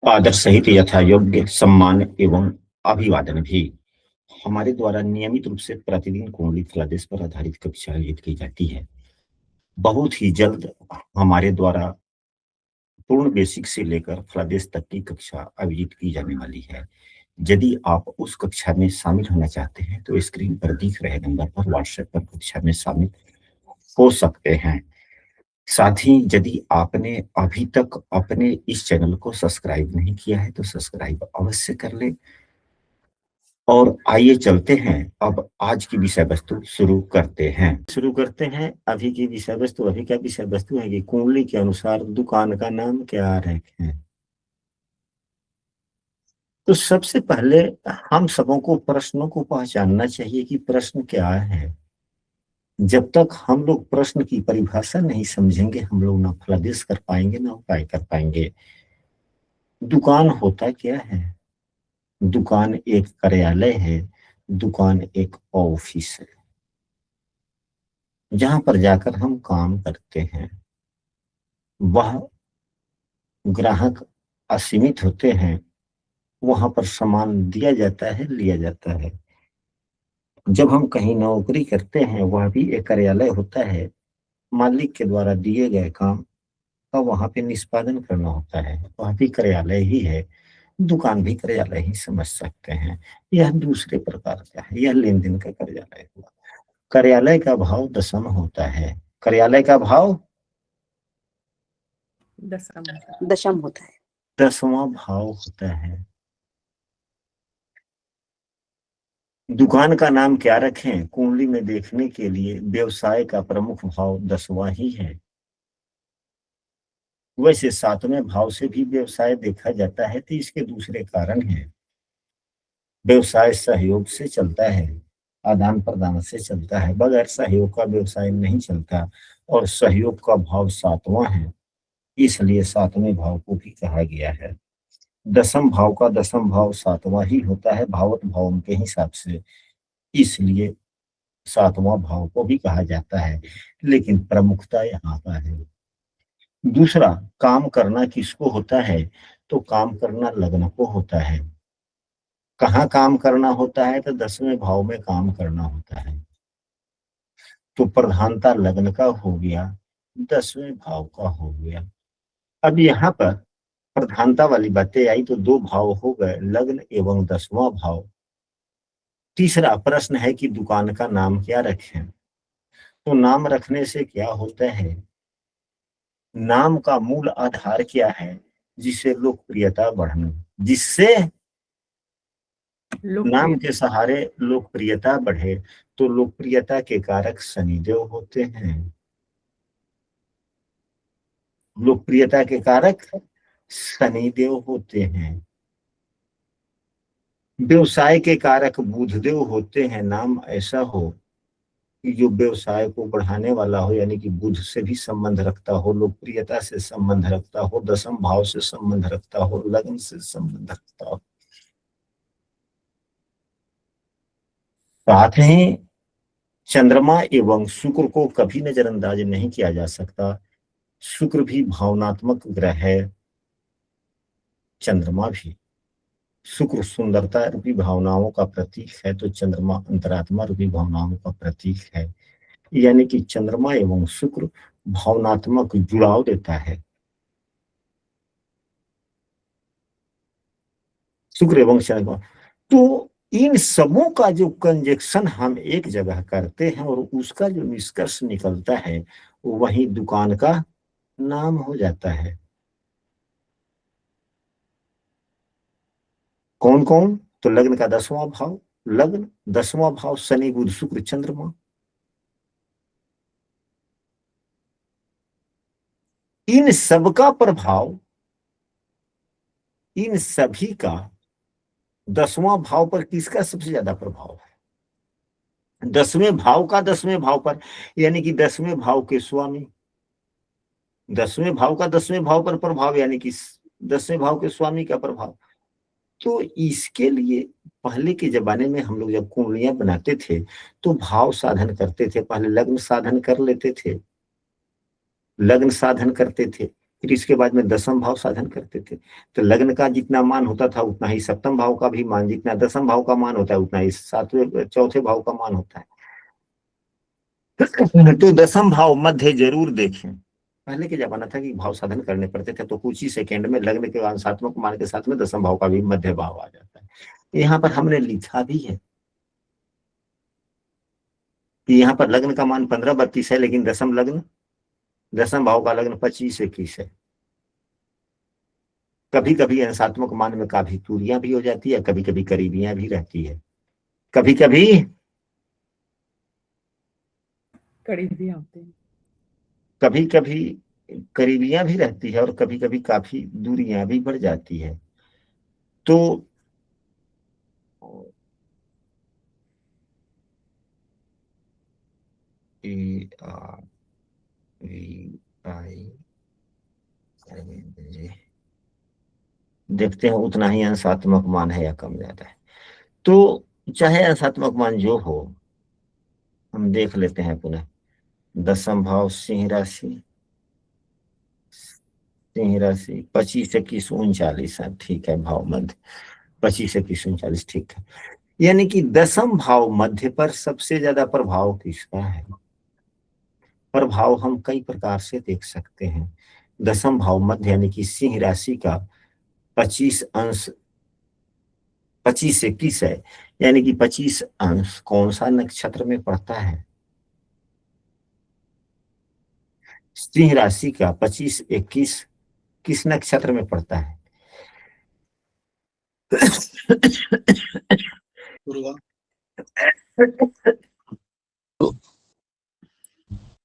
आदर सहित यथा योग्य सम्मान एवं अभिवादन भी हमारे द्वारा नियमित रूप से प्रतिदिन कुंडली फलादेश पर आधारित कक्षा आयोजित की जाती है। बहुत ही जल्द हमारे द्वारा पूर्ण बेसिक से लेकर फलादेश तक की कक्षा आयोजित की जाने वाली है। यदि आप उस कक्षा में शामिल होना चाहते हैं तो स्क्रीन पर दिख रहे नंबर पर व्हाट्सएप पर कक्षा में शामिल हो सकते हैं। साथ ही यदि आपने अभी तक अपने इस चैनल को सब्सक्राइब नहीं किया है तो सब्सक्राइब अवश्य कर ले। और आइए चलते हैं, अब आज की विषय वस्तु शुरू करते हैं। अभी की विषय वस्तु, अभी क्या विषय वस्तु है कि कुंडली के अनुसार दुकान का नाम क्या रखें। तो सबसे पहले हम सबों को प्रश्नों को पहचानना चाहिए कि प्रश्न क्या है। जब तक हम लोग प्रश्न की परिभाषा नहीं समझेंगे हम लोग ना फलादेश कर पाएंगे ना उपाय कर पाएंगे। दुकान होता क्या है? दुकान एक कार्यालय है, दुकान एक ऑफिस है जहां पर जाकर हम काम करते हैं। वह ग्राहक असीमित होते हैं, वहां पर सामान दिया जाता है, लिया जाता है। जब हम कहीं नौकरी करते हैं वह भी एक कार्यालय होता है, मालिक के द्वारा दिए गए काम का वहां पे निष्पादन करना होता है, वह भी कार्यालय ही है। दुकान भी कार्यालय ही समझ सकते हैं। यह दूसरे प्रकार का है, यह लेन देन का कार्यालय हुआ। कार्यालय का भाव दशम होता है। कार्यालय का भाव दशम होता है। 10वां भाव होता है। दुकान का नाम क्या रखें? कुंडली में देखने के लिए व्यवसाय का प्रमुख भाव 10वां ही है। वैसे 7वें भाव से भी व्यवसाय देखा जाता है तो इसके दूसरे कारण हैं। व्यवसाय सहयोग से चलता है, आदान प्रदान से चलता है, बगैर सहयोग का व्यवसाय नहीं चलता। और सहयोग का भाव 7वां है, इसलिए 7वें भाव को भी कहा गया है। दशम भाव का दशम भाव 7वां ही होता है भावत भाव के हिसाब से, इसलिए 7वां भाव को भी कहा जाता है। लेकिन प्रमुखता यहाँ का है। दूसरा, काम करना किसको होता है? तो काम करना लग्न को होता है। कहाँ काम करना होता है? तो 10वें भाव में काम करना होता है। तो प्रधानता लग्न का हो गया, 10वें भाव का हो गया। अब यहाँ पर प्रधानता वाली बातें आई तो दो भाव हो गए, लग्न एवं 10वां भाव। तीसरा प्रश्न है कि दुकान का नाम क्या रखें। तो नाम रखने से क्या होता है? नाम का मूल आधार क्या है? जिससे लोकप्रियता बढ़ने, जिससे नाम के सहारे लोकप्रियता बढ़े। तो लोकप्रियता के कारक शनिदेव होते हैं। लोकप्रियता के कारक शनिदेव होते हैं। व्यवसाय के कारक बुधदेव होते हैं। नाम ऐसा हो कि जो व्यवसाय को बढ़ाने वाला हो, यानी कि बुध से भी संबंध रखता हो, लोकप्रियता से संबंध रखता हो, दशम भाव से संबंध रखता हो, लग्न से संबंध रखता हो। साथ ही चंद्रमा एवं शुक्र को कभी नजरअंदाज नहीं किया जा सकता। शुक्र भी भावनात्मक ग्रह है, चंद्रमा भी। शुक्र सुंदरता रूपी भावनाओं का प्रतीक है तो चंद्रमा अंतरात्मा रूपी भावनाओं का प्रतीक है। यानी कि चंद्रमा एवं शुक्र भावनात्मक जुड़ाव देता है। शुक्र एवं चंद्रमा, तो इन सबों का जो कंजक्शन हम एक जगह करते हैं और उसका जो निष्कर्ष निकलता है वही दुकान का नाम हो जाता है। कौन कौन? तो लग्न का 10वां भाव, लग्न 10वां भाव शनि बुध शुक्र चंद्रमा। इन सबका प्रभाव, इन सभी का 10वां भाव पर किसका सबसे ज्यादा प्रभाव है? 10वें भाव का 10वें भाव पर, यानी कि 10वें भाव के स्वामी। 10वें भाव का 10वें भाव पर प्रभाव, यानी कि 10वें भाव के स्वामी का प्रभाव। तो इसके लिए पहले के जमाने में हम लोग जब कुंडलियां बनाते थे तो भाव साधन करते थे। पहले लग्न साधन कर लेते थे, लग्न साधन करते थे, फिर इसके बाद में दसम भाव साधन करते थे। तो लग्न का जितना मान होता था उतना ही सप्तम भाव का भी मान, जितना दसम भाव का मान होता है उतना ही सातवें चौथे भाव का मान होता है। तो दसम भाव मध्य जरूर देखें। पहले के जमाना था कि भाव साधन करने पड़ते थे, तो कुछ ही सेकेंड में लग्न के अंशात्मक मान के साथ में दसम भाव का भी मध्य भाव आ जाता है। यहाँ पर हमने लिखा भी है कि यहाँ पर लग्न का मान 15-32 है, लेकिन दसम भाव का लग्न 25-21 है। कभी कभी अंशात्मक मान में काफी दूरियां भी हो जाती है, कभी कभी करीबियां भी रहती है, कभी कभी करीब भी आते हैं। कभी कभी करीबियां भी रहती है और कभी कभी काफी दूरियां भी बढ़ जाती है। तो ए आर वी आई देखते हैं उतना ही अंशात्मक मान है या कम ज्यादा है। तो चाहे अंशात्मक मान जो हो, हम देख लेते हैं पुनः। दसम भाव सिंह राशि, सिंह राशि 25-21-39, ठीक है, भाव मध्य 25-21-39, ठीक है। यानी कि दसम भाव मध्य पर सबसे ज्यादा प्रभाव किसका है? प्रभाव हम कई प्रकार से देख सकते हैं। दसम भाव मध्य यानी कि सिंह राशि का 25 अंश 25-21 है, यानी कि 25 अंश कौन सा नक्षत्र में पड़ता है? सिंह राशि का 25-21 किस नक्षत्र में पड़ता है?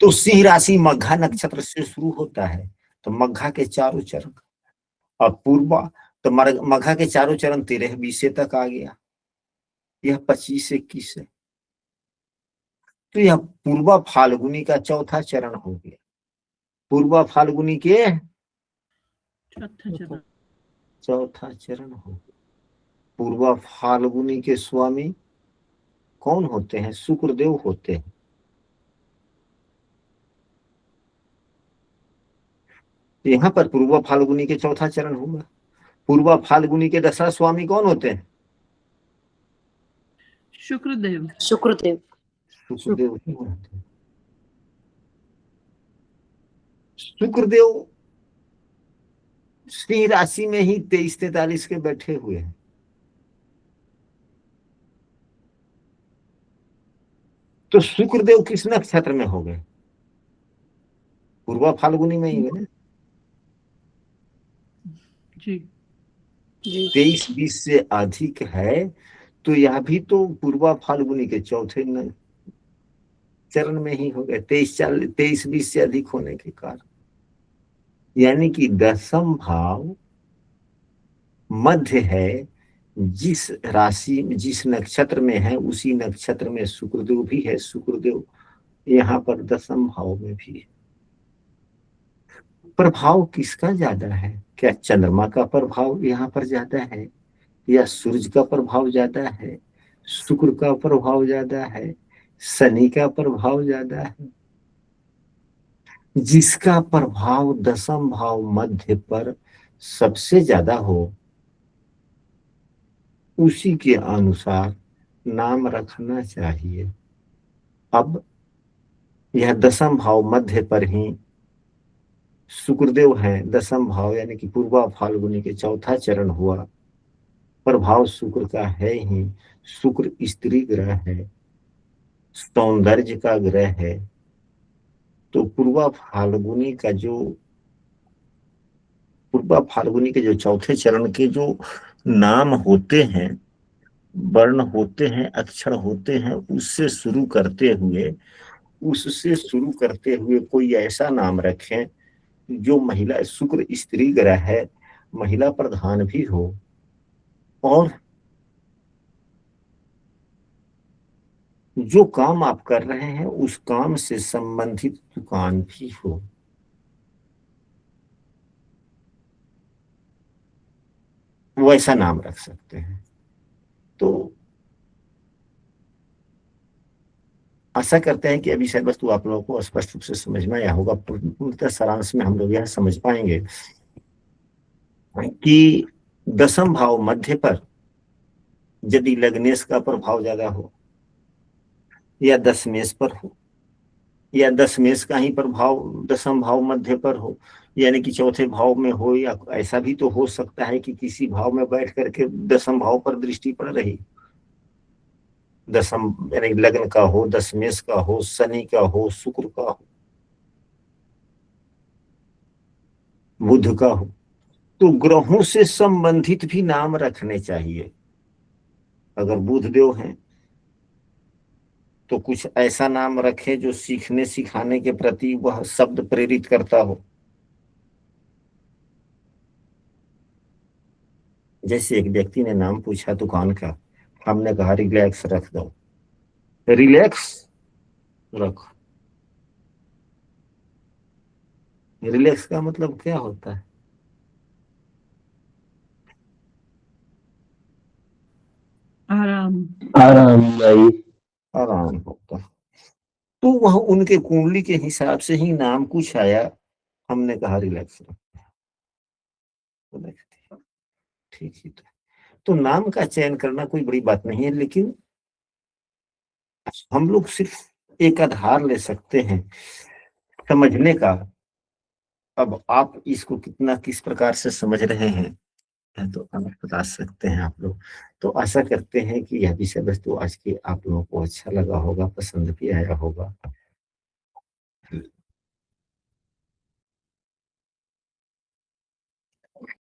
तो सिंह राशि मघा नक्षत्र से शुरू होता है, तो मघा के चारों चरण, और पूर्वा, तो मघा के चारों चरण 13-20 तक आ गया, यह 25-21 है। तो यह पूर्वा फाल्गुनी का चौथा चरण हो गया। पूर्वा फाल्गुनी के चौथा चरण हो गया। पूर्वा फाल्गुनी के स्वामी कौन होते हैं? शुक्रदेव होते हैं। यहाँ पर पूर्वा फाल्गुनी के चौथा चरण होगा। पूर्वा फाल्गुनी के दशा स्वामी कौन होते हैं? शुक्रदेव। शुक्रदेव। शुक्रदेव ही होते हैं। शुक्रदेव सिंह राशि में ही 23-43 के बैठे हुए हैं। तो शुक्रदेव किस नक्षत्र में हो गए? पूर्वा फाल्गुनी में ही है ना। जी 23-20 से अधिक है, तो यह भी तो पूर्वा फाल्गुनी के चौथे चरण में ही हो गए, 23-20 से अधिक होने के कारण। यानी कि दसम भाव मध्य है, जिस राशि में जिस नक्षत्र में है उसी नक्षत्र में शुक्रदेव भी है। शुक्रदेव यहाँ पर दसम भाव में भी है। प्रभाव किसका ज्यादा है? क्या चंद्रमा का प्रभाव यहाँ पर ज्यादा है, या सूरज का प्रभाव ज्यादा है, शुक्र का प्रभाव ज्यादा है, शनि का प्रभाव ज्यादा है? जिसका प्रभाव दसम भाव मध्य पर सबसे ज्यादा हो उसी के अनुसार नाम रखना चाहिए। अब यह दसम भाव मध्य पर ही शुक्रदेव है, दसम भाव यानी कि पूर्वा फाल्गुनी के चौथा चरण हुआ, प्रभाव शुक्र का है ही। शुक्र स्त्री ग्रह है, सौंदर्य का ग्रह है। तो पूर्वा फाल्गुनी के जो चौथे चरण के जो नाम होते हैं, वर्ण होते हैं, अक्षर होते हैं, उससे शुरू करते हुए कोई ऐसा नाम रखें जो महिला, शुक्र स्त्री ग्रह है, महिला प्रधान भी हो, और जो काम आप कर रहे हैं उस काम से संबंधित दुकान भी हो। वैसा नाम रख सकते हैं। तो आशा करते हैं कि अभी विषय वस्तु आप लोगों को स्पष्ट रूप से समझ में आया होगा। पूर्णतः सारांश में हम लोग यह समझ पाएंगे कि दशम भाव मध्य पर यदि लग्नेश का प्रभाव ज्यादा हो या दशमेश पर हो या दशमेश का ही प्रभाव दशम भाव मध्य पर हो, यानी कि चौथे भाव में हो, या ऐसा भी तो हो सकता है कि किसी भाव में बैठ करके दशम भाव पर दृष्टि पड़ रही, दशम यानी लग्न का हो, दशमेश का हो, शनि का हो, शुक्र का हो, बुध का हो, तो ग्रहों से संबंधित भी नाम रखने चाहिए। अगर बुध देव हैं तो कुछ ऐसा नाम रखें जो सीखने सिखाने के प्रति वह शब्द प्रेरित करता हो। जैसे एक व्यक्ति ने नाम पूछा दुकान का, हमने कहा रिलैक्स रख दो, रिलैक्स रखो। रिलैक्स का मतलब क्या होता है? आराम। आरामदायी, आराम होता है। तो वह उनके कुंडली के हिसाब से ही नाम कुछ आया, हमने कहा रिलैक्स रखो। ठीक ही तो नाम का चयन करना कोई बड़ी बात नहीं है, लेकिन हम लोग सिर्फ एक आधार ले सकते हैं समझने का। अब आप इसको कितना किस प्रकार से समझ रहे हैं तो आप बता सकते हैं आप लोग। तो आशा करते हैं कि यह विषय वस्तु आज की आप लोगों को अच्छा लगा होगा, पसंद भी आया होगा।